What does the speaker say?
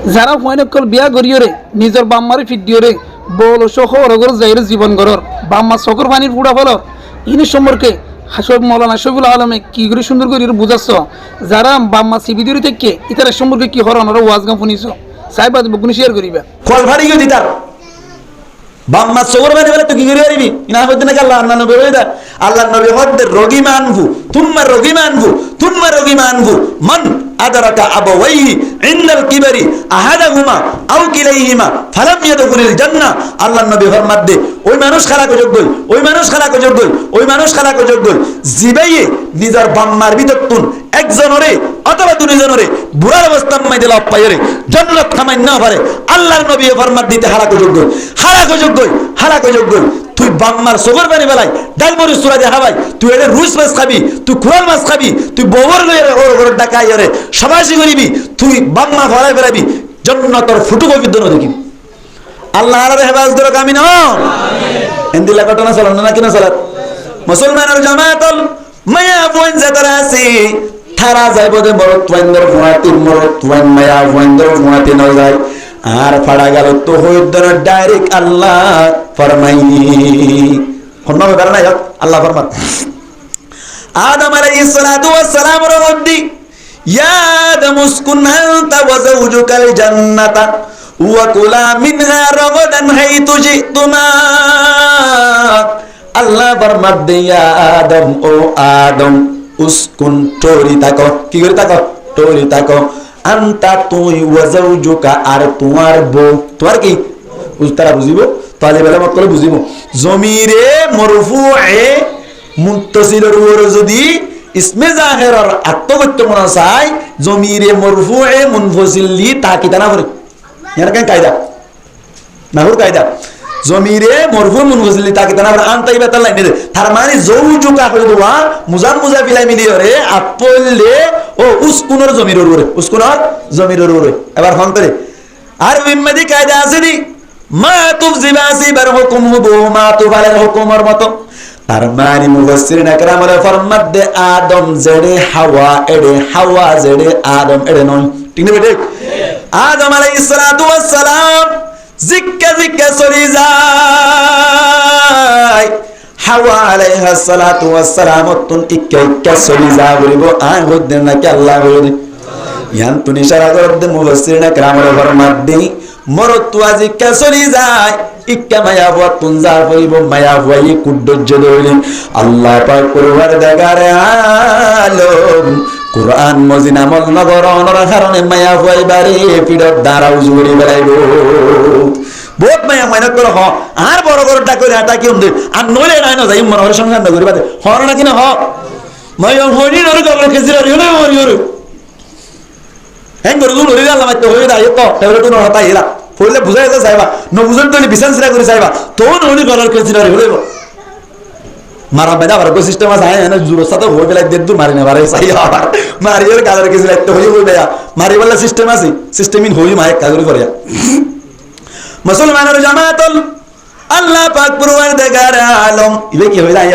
যারা হয়নকল বিয়া করিয়রে নিজের বাম্মারে ফিডিওরে বল সহ রগর যাইরে জীবন গরর বাম্মা চকর পানির ফুড়া ফল ইনি সম্পর্কে হাসব মৌলানা শফিউল আলমে কি করে সুন্দর করে বুঝাচ্ছ যারা বাম্মা সিবিদিরি থেকে ইতার সম্পর্কে কি হর ওনারা ওয়াজ গান শুনিছ সাহেব বকুনি শেয়ার করিবা কল ভাড়ি গিয়ে দিতার বাম্মা চকর পানি বলে তো কি করে পারিবি না হইতে নাকি আল্লাহ নবী হইতা আল্লাহ নবী হদ্দে রোগী মানবু তুম্মা রোগী মানবু মান আদরাকা আবাওয়াইহি ইনদাল কিবারি আহাদাহুমা আও কিলাইহিমা ফালাম ইয়াদখুলুল জান্নাহ আল্লাহ নবী ফরমাত দে ওই মানুষ খালাক যোগ্য জিবাইয়ে নিজের বাম্মার ভিতরতুন একজনরে অথবা দুইজনরে বুড়ার অবস্থা মাইদে লাভ পাইরে জান্নাত থামাই না পারে আল্লাহর নবী ফরমাত দিতে হালাক যোগ্য তুই বাম্মার সগর বানি বেলাই ডালমরি সুরা দেখা ভাই তুই এটা রুস মাছ খাবি তুই কুরাল মাছ খাবি তুই ববর লয়ে ওর ডাকাই রে সবাসি করিবি তুই বাম্মা ফলাই বেড়াবি জান্নাতের ফুটুকপি দনো দেখিবি আল্লাহ আর হেফাজত করো আমিন এন্দিলা ঘটনা চলো না কিনা চলে মুসলমানের জামাতল মায়া বোন যারা আছে তারা যাইব যে মরত ওয়াইন্দর ফুয়াতি মরত ওয়াইন মায়া ওয়াইন্দর ফুয়াতি ন যায় আর ফাড়া গেল তো হইদর ডাইরেক্ট আল্লাহ ফরমাইনি কোন ব্যাপার না আল্লাহ ফরমান আদম আলাইহিস সালাতু ওয়াস সালাম রব্বি ইয়া আদম উসকুন আনতা ওয়া যাওজুকাল জান্নাতা ওয়া কুলা মিনহা রাগাদান হাইতু জিতুমা আল্লাহ ফরমাত দে ইয়া আদম ও আদম উসকুন টোরি তাকো কি করে তাকো টোরি তাকো আনতা তুই ওয়া যাওজুকা আর তোমার বউ তোমার কি উস্তারা বুঝিবো তাহলে বেলা মত করে বুঝিবো জমিরে মরফুয়ে মুত্তাসিলের উপর যদি ইসমে জাহেরের আত্মগত্য মনে চাই জমিরে মরফুয়ে মুনফসিল লি তাকি তানা করে এর কেন কায়দা নাহুর কায়দা জমিরে মরফু মুনফসিল লি তাকি তানা করে আনতাই বেতাল লাইনে দে তার মানে যাওজুকা কই দোয়া মুজাফ বিলাই মিলিয়ে রে আপলে ও উসকুনের জমিরের উপরে উসকুনের জমিরের উপরে এবার হন্তরে আর বিম্মাদি কায়দা আছে নি মা তুফজিবাসি বার হুকুম হবো মা তুফালের হুকুমের মতো তার মানে মুফাসসিরিন একরাম বলে ফরমাত দে আদম জেড়ে হাওয়া জেড়ে আদম এড়ে নয় ঠিক না বেটে আদম আলাইহিস সালাতু ওয়াস সালাম জিক্কা চলি যায় হাওয়া আলাইহিস সালাতু ওয়াস সালাম তুন ইক্কা চলি যা বলিব আয় হদ্দে নাকি আল্লাহ বলে ইয়ান তুনি ইশারা করতে মুফাসসিরিন একরাম বলে ফরমাত দে মরতুয়া জিক্কা চলি যায় ইক্কা মায়া বুয়া তুনজা হইব মায়া হই কুদ্দজ্জ দইলে আল্লাহ পাক কুরবার দেগারে আলম কুরআন মজিনা মল নগরনর কারণে মায়া হই বারে পিডর দাঁড়াও জুড়ি বেলাইব বহুত মায়া মাইনা করে হ আর বড় বড় ডাকরে আটা কি উন্দে আর নইলে নাই না যাই মনোহর সংসার না করিবাতে হর না কিনা হ মায়া হইনি নর গবর খেজিরা রিও মরিও হেন গরু লরি আল্লাহ মাইতে হই দা এত তেরে তো নতা ইলা ফলে বুঝাই যা যাইবা ন বুঝন তো বিশানসরা করে যাইবা তো ননি গলার খেজিরা হইব মারা বেদা আর কো সিস্টেম আছে না জুরো সাথে হই বেলা দেদু মারি না বারে সাই আর মারিয়ের গালার খেজিরা তো হই বেয়া মারি বলা সিস্টেম আছে সিস্টেমিন হই মায়ে কাজরি করিয়া মুসলমানের জামাতুল আল্লাহ পাক পরওয়ারদিগার আলম ইবে কি হইলা